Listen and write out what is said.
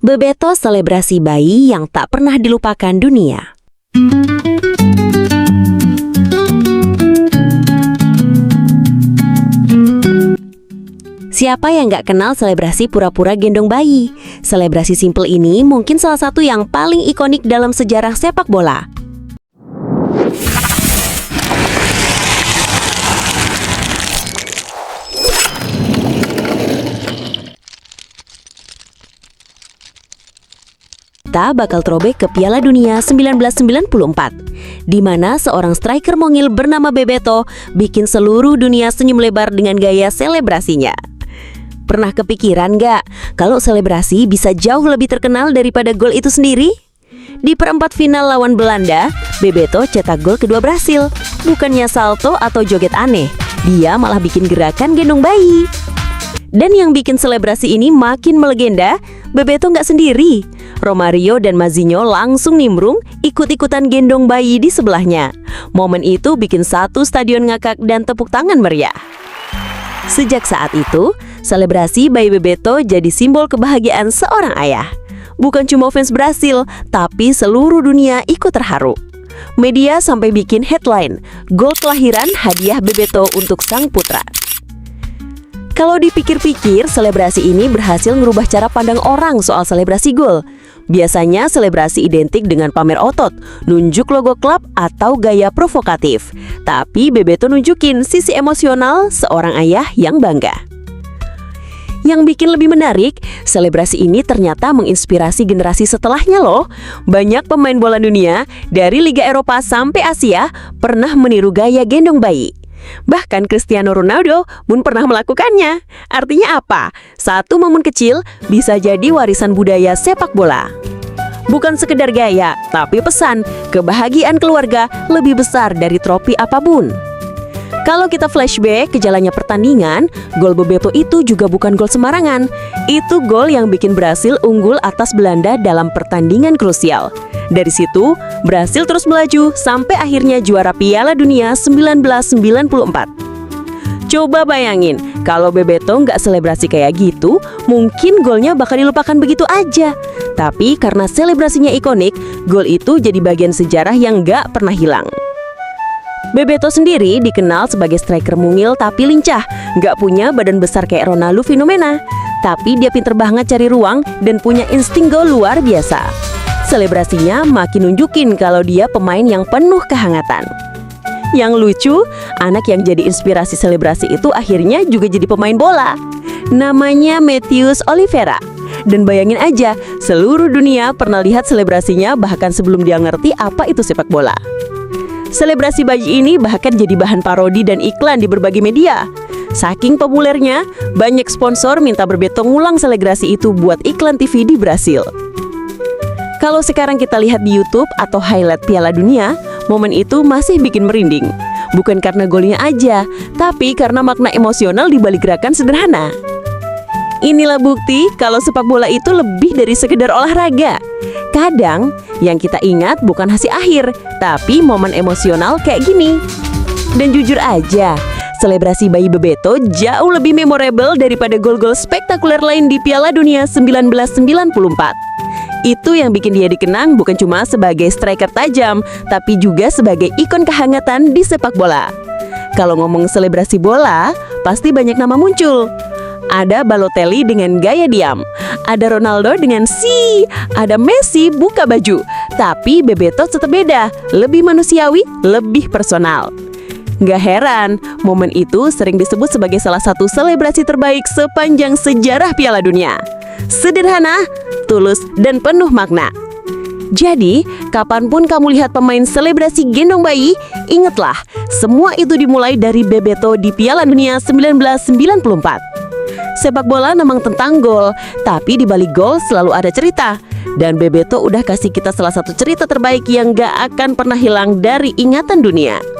Bebeto selebrasi bayi yang tak pernah dilupakan dunia. Siapa yang gak kenal selebrasi pura-pura gendong bayi? Selebrasi simple ini mungkin salah satu yang paling ikonik dalam sejarah sepak bola. Kita bakal throwback ke Piala Dunia 1994, di mana seorang striker mungil bernama Bebeto bikin seluruh dunia senyum lebar dengan gaya selebrasinya. Pernah kepikiran gak kalau selebrasi bisa jauh lebih terkenal daripada gol itu sendiri? Di perempat final lawan Belanda, Bebeto cetak gol kedua Brasil. Bukannya salto atau joget aneh, dia malah bikin gerakan gendong bayi. Dan yang bikin selebrasi ini makin melegenda, Bebeto nggak sendiri. Romario dan Mazinho langsung nimbrung, ikut-ikutan gendong bayi di sebelahnya. Momen itu bikin satu stadion ngakak dan tepuk tangan meriah. Sejak saat itu, selebrasi bayi Bebeto jadi simbol kebahagiaan seorang ayah. Bukan cuma fans Brasil, tapi seluruh dunia ikut terharu. Media sampai bikin headline, "Gol kelahiran hadiah Bebeto untuk sang putra." Kalau dipikir-pikir, selebrasi ini berhasil merubah cara pandang orang soal selebrasi gol. Biasanya selebrasi identik dengan pamer otot, nunjuk logo klub atau gaya provokatif. Tapi Bebeto nunjukin sisi emosional seorang ayah yang bangga. Yang bikin lebih menarik, selebrasi ini ternyata menginspirasi generasi setelahnya loh. Banyak pemain bola dunia, dari Liga Eropa sampai Asia, pernah meniru gaya gendong bayi. Bahkan Cristiano Ronaldo pun pernah melakukannya. Artinya apa? Satu momen kecil bisa jadi warisan budaya sepak bola. Bukan sekedar gaya, tapi pesan, kebahagiaan keluarga lebih besar dari trofi apapun. Kalau kita flashback ke jalannya pertandingan, gol Bebeto itu juga bukan gol sembarangan. Itu gol yang bikin Brasil unggul atas Belanda dalam pertandingan krusial. Dari situ, Brasil terus melaju sampai akhirnya juara Piala Dunia 1994. Coba bayangin, kalau Bebeto nggak selebrasi kayak gitu, mungkin golnya bakal dilupakan begitu aja. Tapi karena selebrasinya ikonik, gol itu jadi bagian sejarah yang nggak pernah hilang. Bebeto sendiri dikenal sebagai striker mungil tapi lincah, nggak punya badan besar kayak Ronaldo fenomena. Tapi dia pinter banget cari ruang dan punya insting gol luar biasa. Selebrasinya makin nunjukin kalau dia pemain yang penuh kehangatan. Yang lucu, anak yang jadi inspirasi selebrasi itu akhirnya juga jadi pemain bola. Namanya Matheus Oliveira. Dan bayangin aja, seluruh dunia pernah lihat selebrasinya bahkan sebelum dia ngerti apa itu sepak bola. Selebrasi bayi ini bahkan jadi bahan parodi dan iklan di berbagai media. Saking populernya, banyak sponsor minta Bebeto ngulang selebrasi itu buat iklan TV di Brasil. Kalau sekarang kita lihat di YouTube atau highlight Piala Dunia, momen itu masih bikin merinding. Bukan karena golnya aja, tapi karena makna emosional di balik gerakan sederhana. Inilah bukti kalau sepak bola itu lebih dari sekedar olahraga. Kadang yang kita ingat bukan hasil akhir, tapi momen emosional kayak gini. Dan jujur aja, selebrasi bayi Bebeto jauh lebih memorable daripada gol-gol spektakuler lain di Piala Dunia 1994. Itu yang bikin dia dikenang bukan cuma sebagai striker tajam, tapi juga sebagai ikon kehangatan di sepak bola. Kalau ngomong selebrasi bola, pasti banyak nama muncul. Ada Balotelli dengan gaya diam, ada Ronaldo dengan ada Messi buka baju. Tapi Bebeto tetap beda, lebih manusiawi, lebih personal. Gak heran, momen itu sering disebut sebagai salah satu selebrasi terbaik sepanjang sejarah Piala Dunia. Sederhana, tulus, dan penuh makna. Jadi, kapanpun kamu lihat pemain selebrasi gendong bayi, ingatlah, semua itu dimulai dari Bebeto di Piala Dunia 1994. Sepak bola memang tentang gol, tapi di balik gol selalu ada cerita. Dan Bebeto udah kasih kita salah satu cerita terbaik yang gak akan pernah hilang dari ingatan dunia.